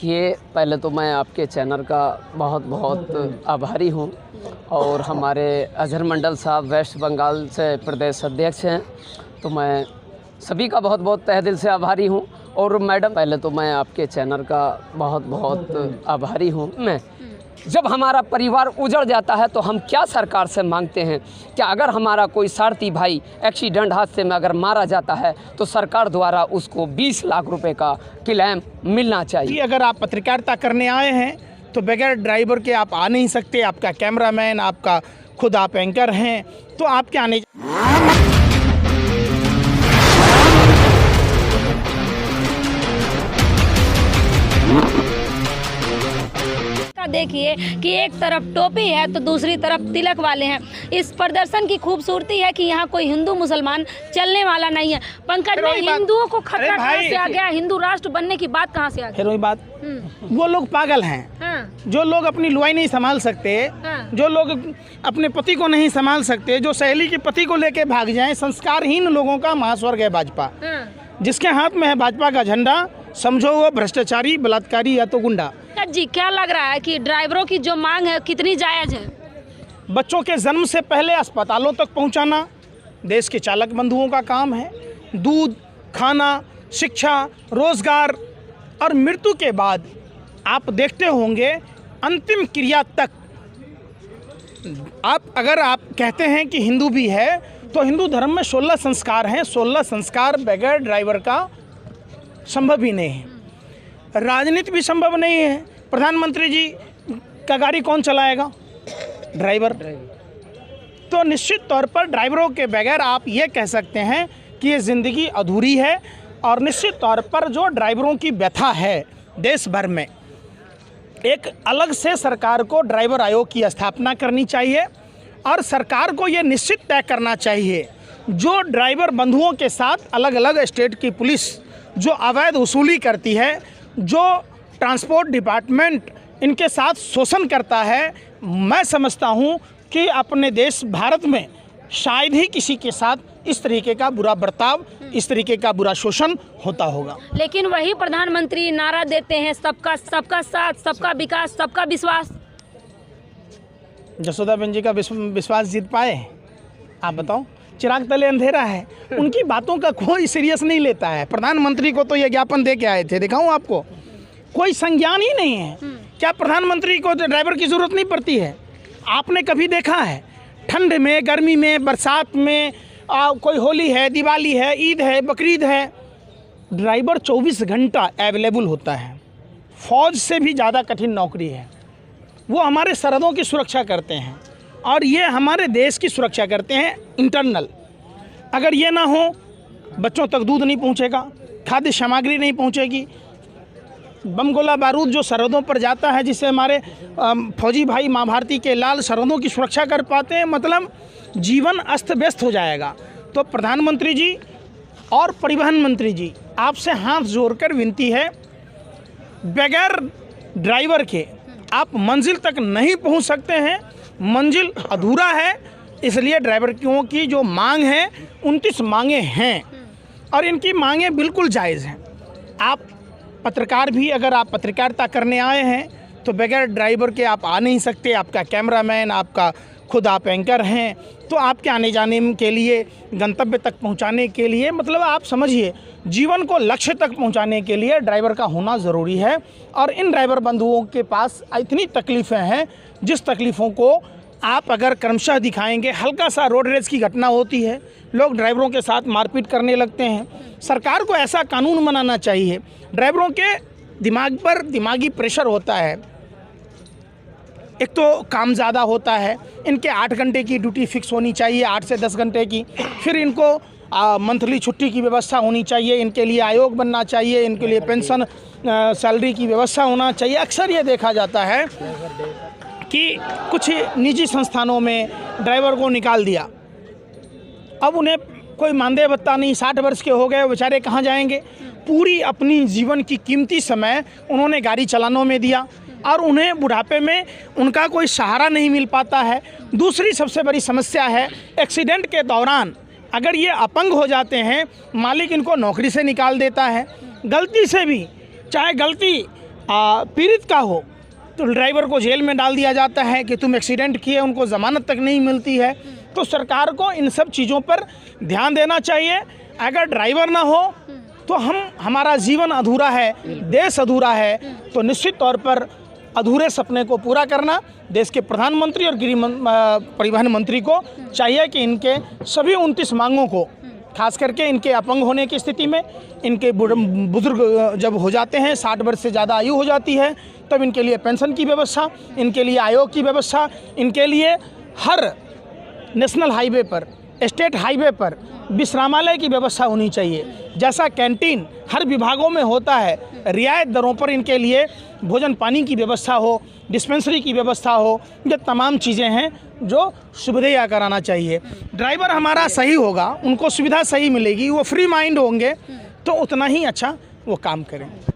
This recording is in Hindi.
देखिए, पहले तो मैं आपके चैनल का बहुत बहुत आभारी हूँ और हमारे अजहर मंडल साहब वेस्ट बंगाल से प्रदेश अध्यक्ष हैं, तो मैं सभी का बहुत बहुत तहे दिल से आभारी हूँ। और मैडम, पहले तो मैं आपके चैनल का बहुत बहुत आभारी हूँ। मैं जब हमारा परिवार उजड़ जाता है तो हम क्या सरकार से मांगते हैं? क्या अगर हमारा कोई सारथी भाई एक्सीडेंट हादसे में अगर मारा जाता है तो सरकार द्वारा उसको 20 लाख रुपए का क्लेम मिलना चाहिए। अगर आप पत्रकारिता करने आए हैं तो बगैर ड्राइवर के आप आ नहीं सकते। आपका कैमरामैन, आपका खुद आप एंकर हैं, तो आप क्या आने देखिए कि एक तरफ टोपी है तो दूसरी तरफ तिलक वाले हैं। इस प्रदर्शन की खूबसूरती है कि यहाँ कोई हिंदू मुसलमान चलने वाला नहीं है। पंकज में हिंदुओं को खतरा कहाँ से आ गया? हिंदू राष्ट्र बनने की बात कहाँ से आ गई? बात वो लोग पागल हैं। हाँ। जो लोग अपनी लुआई नहीं संभाल सकते, हाँ। जो लोग अपने पति को नहीं संभाल सकते, जो सहेली के पति को लेके भाग जाएं, संस्कारहीन लोगों का महास्वर्ग है भाजपा। हाँ। जिसके हाथ में है भाजपा का झंडा, समझो वो भ्रष्टाचारी, बलात्कारी या तो गुंडा। जी, क्या लग रहा है कि ड्राइवरों की जो मांग है कितनी जायज है? बच्चों के जन्म से पहले अस्पतालों तक पहुंचाना देश के चालक बंधुओं का काम है। दूध, खाना, शिक्षा, रोजगार और मृत्यु के बाद आप देखते होंगे अंतिम क्रिया तक। अगर आप कहते हैं कि हिंदू भी है तो हिंदू धर्म में 16 संस्कार हैं। 16 संस्कार बगैर ड्राइवर का संभव ही नहीं है। राजनीति भी संभव नहीं है। प्रधानमंत्री जी का गाड़ी कौन चलाएगा? ड्राइवर। तो निश्चित तौर पर ड्राइवरों के बगैर आप ये कह सकते हैं कि ये ज़िंदगी अधूरी है। और निश्चित तौर पर जो ड्राइवरों की व्यथा है देश भर में, एक अलग से सरकार को ड्राइवर आयोग की स्थापना करनी चाहिए और सरकार को ये निश्चित तय करना चाहिए जो ड्राइवर बंधुओं के साथ अलग अलग स्टेट की पुलिस जो अवैध वसूली करती है, जो ट्रांसपोर्ट डिपार्टमेंट इनके साथ शोषण करता है, मैं समझता हूं कि अपने देश भारत में शायद ही किसी के साथ इस तरीके का बुरा बर्ताव, इस तरीके का बुरा शोषण होता होगा। लेकिन वही प्रधानमंत्री नारा देते हैं, सबका साथ, सबका विकास, सबका विश्वास। जसोदाबेन जी का विश्वास जीत पाए? आप बताओ। चिराग तले अंधेरा है। उनकी बातों का कोई सीरियस नहीं लेता है। प्रधानमंत्री को तो ये ज्ञापन दे के आए थे, दिखाऊं आपको? कोई संज्ञान ही नहीं है। क्या प्रधानमंत्री को ड्राइवर की जरूरत नहीं पड़ती है? आपने कभी देखा है ठंड में, गर्मी में, बरसात में, कोई होली है, दिवाली है, ईद है, बकरीद है, ड्राइवर 24 घंटा अवेलेबल होता है। फौज से भी ज़्यादा कठिन नौकरी है। वो हमारे सरहदों की सुरक्षा करते हैं और ये हमारे देश की सुरक्षा करते हैं इंटरनल। अगर ये ना हो, बच्चों तक दूध नहीं पहुंचेगा, खाद्य सामग्री नहीं पहुंचेगी, बम गोला बारूद जो सरहदों पर जाता है, जिससे हमारे फौजी भाई माँ भारती के लाल सरहदों की सुरक्षा कर पाते हैं, मतलब जीवन अस्त व्यस्त हो जाएगा। तो प्रधानमंत्री जी और परिवहन मंत्री जी, आपसे हाथ जोड़कर विनती है, बगैर ड्राइवर के आप मंजिल तक नहीं पहुंच सकते हैं। मंजिल अधूरा है, इसलिए ड्राइवरों की जो मांग है 29 मांगे हैं और इनकी मांगे बिल्कुल जायज़ हैं। आप पत्रकार भी, अगर आप पत्रकारिता करने आए हैं तो बगैर ड्राइवर के आप आ नहीं सकते। आपका कैमरामैन, आपका खुद आप एंकर हैं, तो आपके आने जाने के लिए, गंतव्य तक पहुंचाने के लिए, मतलब आप समझिए जीवन को लक्ष्य तक पहुंचाने के लिए ड्राइवर का होना ज़रूरी है। और इन ड्राइवर बंधुओं के पास इतनी तकलीफ़ें हैं जिस तकलीफ़ों को आप अगर क्रमशः दिखाएंगे। हल्का सा रोड रेज की घटना होती है, लोग ड्राइवरों के साथ मारपीट करने लगते हैं। सरकार को ऐसा कानून बनाना चाहिए। ड्राइवरों के दिमाग पर दिमागी प्रेशर होता है, एक तो काम ज़्यादा होता है, इनके 8 घंटे की ड्यूटी फिक्स होनी चाहिए, 8 से 10 घंटे की। फिर इनको मंथली छुट्टी की व्यवस्था होनी चाहिए, इनके लिए आयोग बनना चाहिए, इनके लिए पेंशन सैलरी की व्यवस्था होना चाहिए। अक्सर ये देखा जाता है कि कुछ निजी संस्थानों में ड्राइवर को निकाल दिया, अब उन्हें कोई मानदेय भत्ता नहीं, 60 वर्ष के हो गए, बेचारे कहाँ जाएंगे? पूरी अपनी जीवन की कीमती समय उन्होंने गाड़ी चलानों में दिया और उन्हें बुढ़ापे में उनका कोई सहारा नहीं मिल पाता है। दूसरी सबसे बड़ी समस्या है, एक्सीडेंट के दौरान अगर ये अपंग हो जाते हैं, मालिक इनको नौकरी से निकाल देता है। गलती से भी, चाहे गलती पीड़ित का हो तो ड्राइवर को जेल में डाल दिया जाता है कि तुम एक्सीडेंट किए, उनको ज़मानत तक नहीं मिलती है। तो सरकार को इन सब चीज़ों पर ध्यान देना चाहिए। अगर ड्राइवर ना हो तो हमारा जीवन अधूरा है, देश अधूरा है। तो निश्चित तौर पर अधूरे सपने को पूरा करना देश के प्रधानमंत्री और परिवहन मंत्री को चाहिए कि इनके सभी 29 मांगों को, खास करके इनके अपंग होने की स्थिति में, इनके बुजुर्ग जब हो जाते हैं, 60 वर्ष से ज़्यादा आयु हो जाती है, तब इनके लिए पेंशन की व्यवस्था, इनके लिए आयोग की व्यवस्था, इनके लिए हर नेशनल हाईवे पर, स्टेट हाईवे पर विश्रामालय की व्यवस्था होनी चाहिए। जैसा कैंटीन हर विभागों में होता है, रियायत दरों पर इनके लिए भोजन पानी की व्यवस्था हो, डिस्पेंसरी की व्यवस्था हो। ये तमाम चीज़ें हैं जो सुविधा कराना चाहिए। ड्राइवर हमारा सही होगा, उनको सुविधा सही मिलेगी, वो फ्री माइंड होंगे तो उतना ही अच्छा वो काम करें।